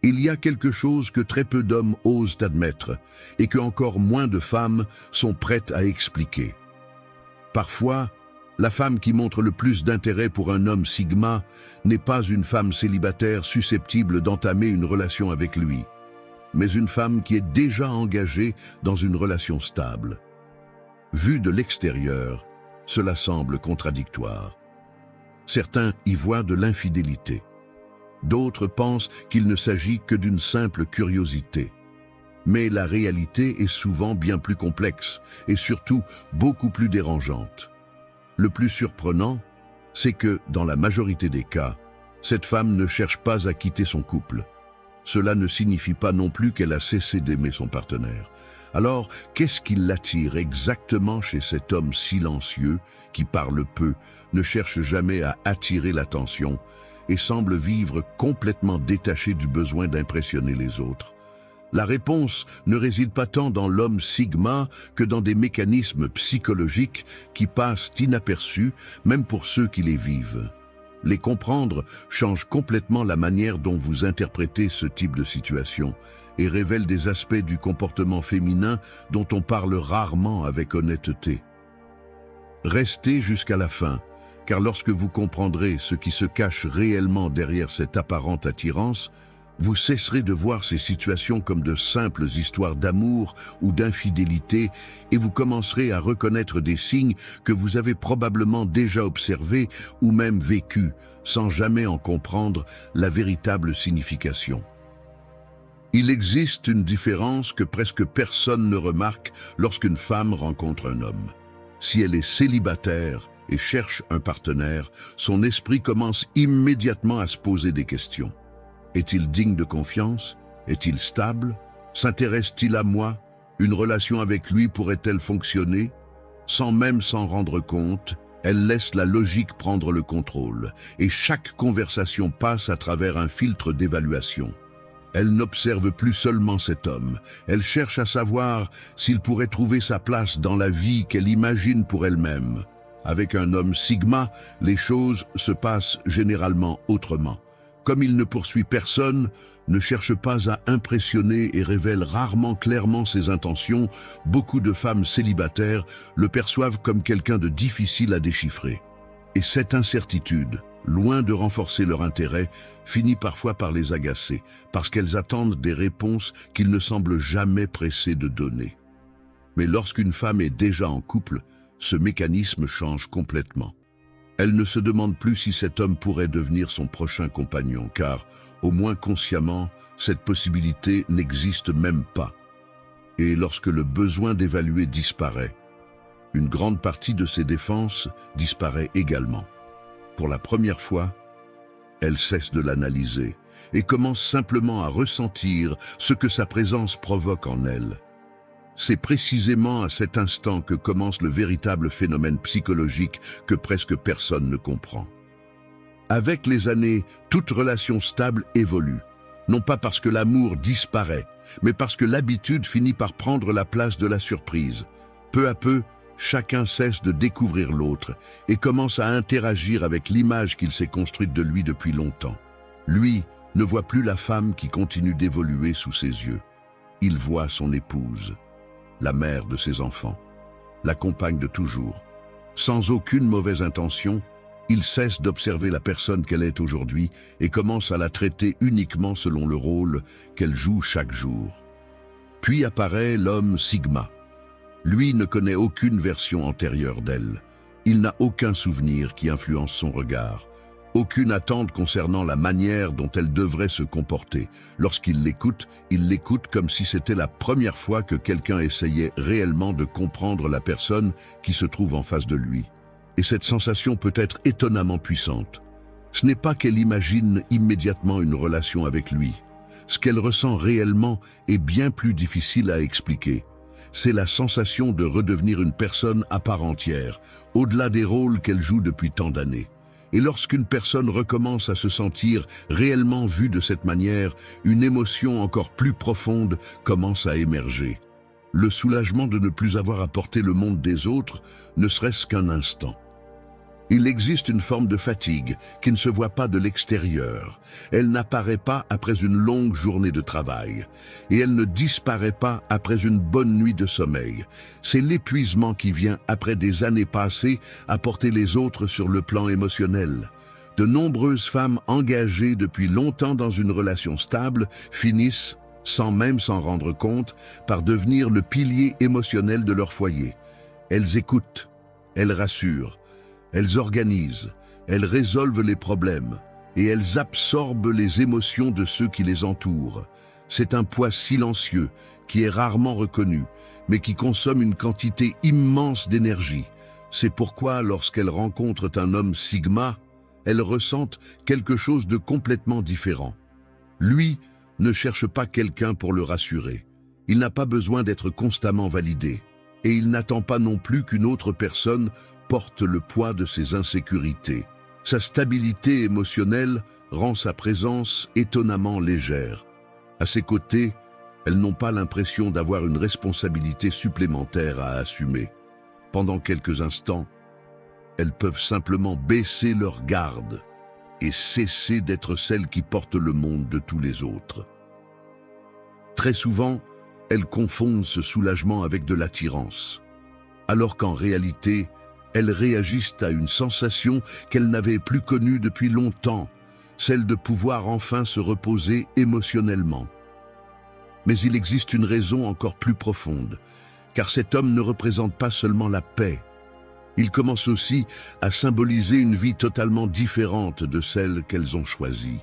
Il y a quelque chose que très peu d'hommes osent admettre et que encore moins de femmes sont prêtes à expliquer. Parfois, la femme qui montre le plus d'intérêt pour un homme sigma n'est pas une femme célibataire susceptible d'entamer une relation avec lui, mais une femme qui est déjà engagée dans une relation stable. Vu de l'extérieur, cela semble contradictoire. Certains y voient de l'infidélité. D'autres pensent qu'il ne s'agit que d'une simple curiosité. Mais la réalité est souvent bien plus complexe et surtout beaucoup plus dérangeante. Le plus surprenant, c'est que, dans la majorité des cas, cette femme ne cherche pas à quitter son couple. Cela ne signifie pas non plus qu'elle a cessé d'aimer son partenaire. Alors, qu'est-ce qui l'attire exactement chez cet homme silencieux, qui parle peu, ne cherche jamais à attirer l'attention et semble vivre complètement détaché du besoin d'impressionner les autres? La réponse ne réside pas tant dans l'homme sigma que dans des mécanismes psychologiques qui passent inaperçus, même pour ceux qui les vivent. Les comprendre change complètement la manière dont vous interprétez ce type de situation et révèle des aspects du comportement féminin dont on parle rarement avec honnêteté. Restez jusqu'à la fin, car lorsque vous comprendrez ce qui se cache réellement derrière cette apparente attirance, vous cesserez de voir ces situations comme de simples histoires d'amour ou d'infidélité et vous commencerez à reconnaître des signes que vous avez probablement déjà observés ou même vécus, sans jamais en comprendre la véritable signification. Il existe une différence que presque personne ne remarque lorsqu'une femme rencontre un homme. Si elle est célibataire et cherche un partenaire, son esprit commence immédiatement à se poser des questions. Est-il digne de confiance? Est-il stable? S'intéresse-t-il à moi? Une relation avec lui pourrait-elle fonctionner? Sans même s'en rendre compte, elle laisse la logique prendre le contrôle, et chaque conversation passe à travers un filtre d'évaluation. Elle n'observe plus seulement cet homme, elle cherche à savoir s'il pourrait trouver sa place dans la vie qu'elle imagine pour elle-même. Avec un homme sigma, les choses se passent généralement autrement. Comme il ne poursuit personne, ne cherche pas à impressionner et révèle rarement clairement ses intentions, beaucoup de femmes célibataires le perçoivent comme quelqu'un de difficile à déchiffrer. Et cette incertitude, loin de renforcer leur intérêt, finit parfois par les agacer, parce qu'elles attendent des réponses qu'ils ne semblent jamais pressés de donner. Mais lorsqu'une femme est déjà en couple, ce mécanisme change complètement. Elle ne se demande plus si cet homme pourrait devenir son prochain compagnon, car, au moins consciemment, cette possibilité n'existe même pas. Et lorsque le besoin d'évaluer disparaît, une grande partie de ses défenses disparaît également. Pour la première fois, elle cesse de l'analyser et commence simplement à ressentir ce que sa présence provoque en elle. C'est précisément à cet instant que commence le véritable phénomène psychologique que presque personne ne comprend. Avec les années, toute relation stable évolue, non pas parce que l'amour disparaît, mais parce que l'habitude finit par prendre la place de la surprise. Peu à peu, chacun cesse de découvrir l'autre et commence à interagir avec l'image qu'il s'est construite de lui depuis longtemps. Lui ne voit plus la femme qui continue d'évoluer sous ses yeux. Il voit son épouse, la mère de ses enfants, la compagne de toujours. Sans aucune mauvaise intention, il cesse d'observer la personne qu'elle est aujourd'hui et commence à la traiter uniquement selon le rôle qu'elle joue chaque jour. Puis apparaît l'homme sigma. Lui ne connaît aucune version antérieure d'elle. Il n'a aucun souvenir qui influence son regard. Aucune attente concernant la manière dont elle devrait se comporter. Lorsqu'il l'écoute, il l'écoute comme si c'était la première fois que quelqu'un essayait réellement de comprendre la personne qui se trouve en face de lui. Et cette sensation peut être étonnamment puissante. Ce n'est pas qu'elle imagine immédiatement une relation avec lui. Ce qu'elle ressent réellement est bien plus difficile à expliquer. C'est la sensation de redevenir une personne à part entière, au-delà des rôles qu'elle joue depuis tant d'années. Et lorsqu'une personne recommence à se sentir réellement vue de cette manière, une émotion encore plus profonde commence à émerger. Le soulagement de ne plus avoir à porter le monde des autres, ne serait-ce qu'un instant. Il existe une forme de fatigue qui ne se voit pas de l'extérieur. Elle n'apparaît pas après une longue journée de travail. Et elle ne disparaît pas après une bonne nuit de sommeil. C'est l'épuisement qui vient après des années passées à porter les autres sur le plan émotionnel. De nombreuses femmes engagées depuis longtemps dans une relation stable finissent, sans même s'en rendre compte, par devenir le pilier émotionnel de leur foyer. Elles écoutent, elles rassurent, elles organisent, elles résolvent les problèmes et elles absorbent les émotions de ceux qui les entourent. C'est un poids silencieux qui est rarement reconnu, mais qui consomme une quantité immense d'énergie. C'est pourquoi, lorsqu'elles rencontrent un homme Sigma, elles ressentent quelque chose de complètement différent. Lui ne cherche pas quelqu'un pour le rassurer. Il n'a pas besoin d'être constamment validé. Et il n'attend pas non plus qu'une autre personne porte le poids de ses insécurités. Sa stabilité émotionnelle rend sa présence étonnamment légère. À ses côtés, elles n'ont pas l'impression d'avoir une responsabilité supplémentaire à assumer. Pendant quelques instants, elles peuvent simplement baisser leur garde et cesser d'être celles qui portent le monde de tous les autres. Très souvent, elles confondent ce soulagement avec de l'attirance, alors qu'en réalité, elles réagissent à une sensation qu'elles n'avaient plus connue depuis longtemps, celle de pouvoir enfin se reposer émotionnellement. Mais il existe une raison encore plus profonde, car cet homme ne représente pas seulement la paix. Il commence aussi à symboliser une vie totalement différente de celle qu'elles ont choisie.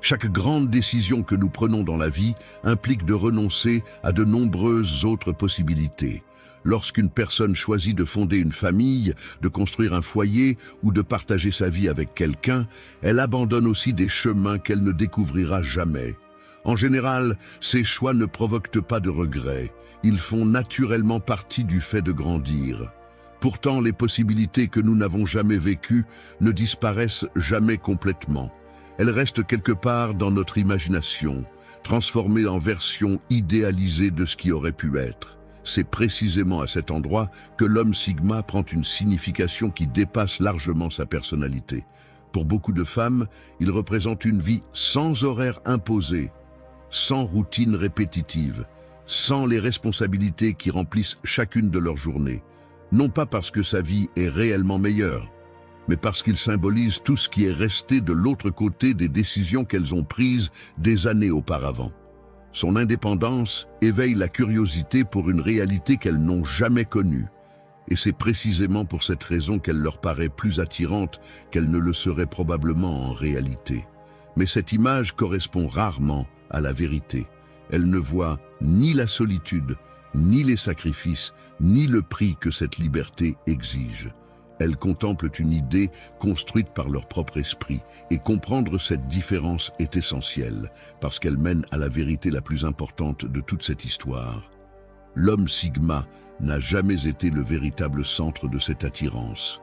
Chaque grande décision que nous prenons dans la vie implique de renoncer à de nombreuses autres possibilités. Lorsqu'une personne choisit de fonder une famille, de construire un foyer ou de partager sa vie avec quelqu'un, elle abandonne aussi des chemins qu'elle ne découvrira jamais. En général, ces choix ne provoquent pas de regrets. Ils font naturellement partie du fait de grandir. Pourtant, les possibilités que nous n'avons jamais vécues ne disparaissent jamais complètement. Elles restent quelque part dans notre imagination, transformées en version idéalisée de ce qui aurait pu être. C'est précisément à cet endroit que l'homme Sigma prend une signification qui dépasse largement sa personnalité. Pour beaucoup de femmes, il représente une vie sans horaire imposé, sans routine répétitive, sans les responsabilités qui remplissent chacune de leurs journées. Non pas parce que sa vie est réellement meilleure, mais parce qu'il symbolise tout ce qui est resté de l'autre côté des décisions qu'elles ont prises des années auparavant. Son indépendance éveille la curiosité pour une réalité qu'elles n'ont jamais connue. Et c'est précisément pour cette raison qu'elle leur paraît plus attirante qu'elle ne le serait probablement en réalité. Mais cette image correspond rarement à la vérité. Elle ne voit ni la solitude, ni les sacrifices, ni le prix que cette liberté exige. Elles contemplent une idée construite par leur propre esprit, et comprendre cette différence est essentiel, parce qu'elle mène à la vérité la plus importante de toute cette histoire. L'homme Sigma n'a jamais été le véritable centre de cette attirance.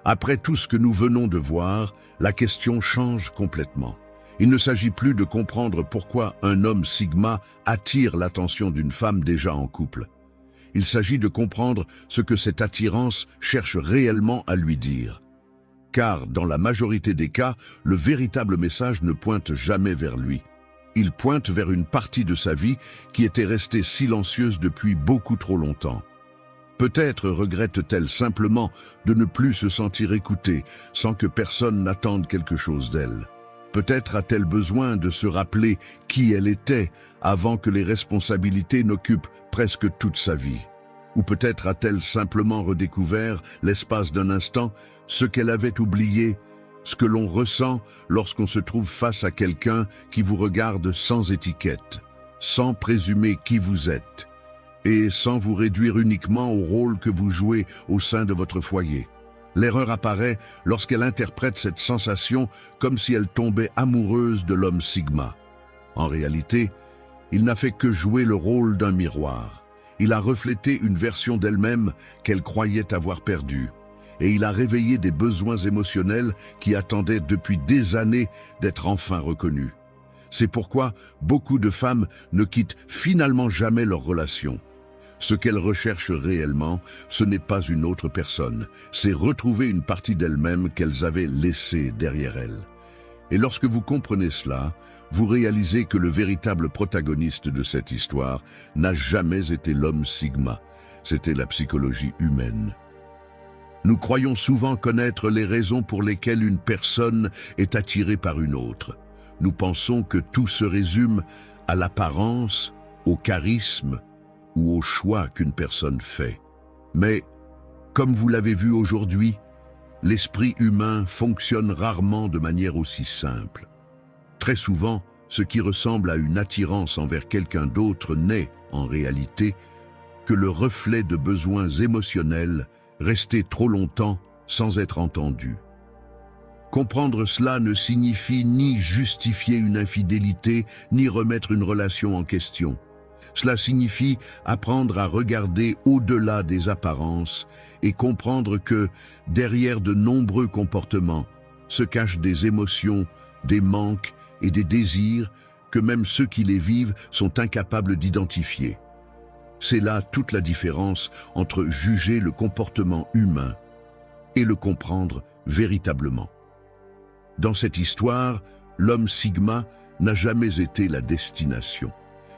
Après tout ce que nous venons de voir, la question change complètement. Il ne s'agit plus de comprendre pourquoi un homme Sigma attire l'attention d'une femme déjà en couple. Il s'agit de comprendre ce que cette attirance cherche réellement à lui dire. Car, dans la majorité des cas, le véritable message ne pointe jamais vers lui. Il pointe vers une partie de sa vie qui était restée silencieuse depuis beaucoup trop longtemps. Peut-être regrette-t-elle simplement de ne plus se sentir écoutée, sans que personne n'attende quelque chose d'elle. Peut-être a-t-elle besoin de se rappeler qui elle était avant que les responsabilités n'occupent presque toute sa vie. Ou peut-être a-t-elle simplement redécouvert, l'espace d'un instant, ce qu'elle avait oublié, ce que l'on ressent lorsqu'on se trouve face à quelqu'un qui vous regarde sans étiquette, sans présumer qui vous êtes, et sans vous réduire uniquement au rôle que vous jouez au sein de votre foyer. L'erreur apparaît lorsqu'elle interprète cette sensation comme si elle tombait amoureuse de l'homme Sigma. En réalité, il n'a fait que jouer le rôle d'un miroir. Il a reflété une version d'elle-même qu'elle croyait avoir perdue. Et il a réveillé des besoins émotionnels qui attendaient depuis des années d'être enfin reconnus. C'est pourquoi beaucoup de femmes ne quittent finalement jamais leur relation. Ce qu'elles recherchent réellement, ce n'est pas une autre personne, c'est retrouver une partie d'elles-mêmes qu'elles avaient laissée derrière elles. Et lorsque vous comprenez cela, vous réalisez que le véritable protagoniste de cette histoire n'a jamais été l'homme Sigma, c'était la psychologie humaine. Nous croyons souvent connaître les raisons pour lesquelles une personne est attirée par une autre. Nous pensons que tout se résume à l'apparence, au charisme ou au choix qu'une personne fait. Mais, comme vous l'avez vu aujourd'hui, l'esprit humain fonctionne rarement de manière aussi simple. Très souvent, ce qui ressemble à une attirance envers quelqu'un d'autre n'est, en réalité, que le reflet de besoins émotionnels restés trop longtemps sans être entendus. Comprendre cela ne signifie ni justifier une infidélité, ni remettre une relation en question. Cela signifie apprendre à regarder au-delà des apparences et comprendre que, derrière de nombreux comportements, se cachent des émotions, des manques et des désirs que même ceux qui les vivent sont incapables d'identifier. C'est là toute la différence entre juger le comportement humain et le comprendre véritablement. Dans cette histoire, l'homme Sigma n'a jamais été la destination.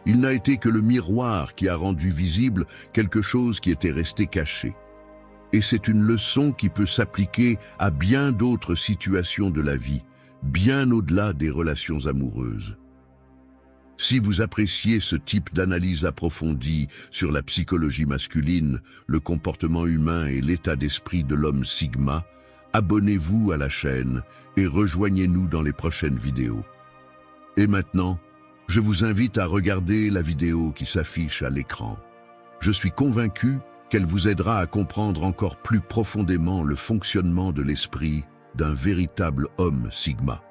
Il n'a été que le miroir qui a rendu visible quelque chose qui était resté caché. Et c'est une leçon qui peut s'appliquer à bien d'autres situations de la vie, bien au-delà des relations amoureuses. Si vous appréciez ce type d'analyse approfondie sur la psychologie masculine, le comportement humain et l'état d'esprit de l'homme Sigma, abonnez-vous à la chaîne et rejoignez-nous dans les prochaines vidéos. Et maintenant, je vous invite à regarder la vidéo qui s'affiche à l'écran. Je suis convaincu qu'elle vous aidera à comprendre encore plus profondément le fonctionnement de l'esprit d'un véritable homme Sigma.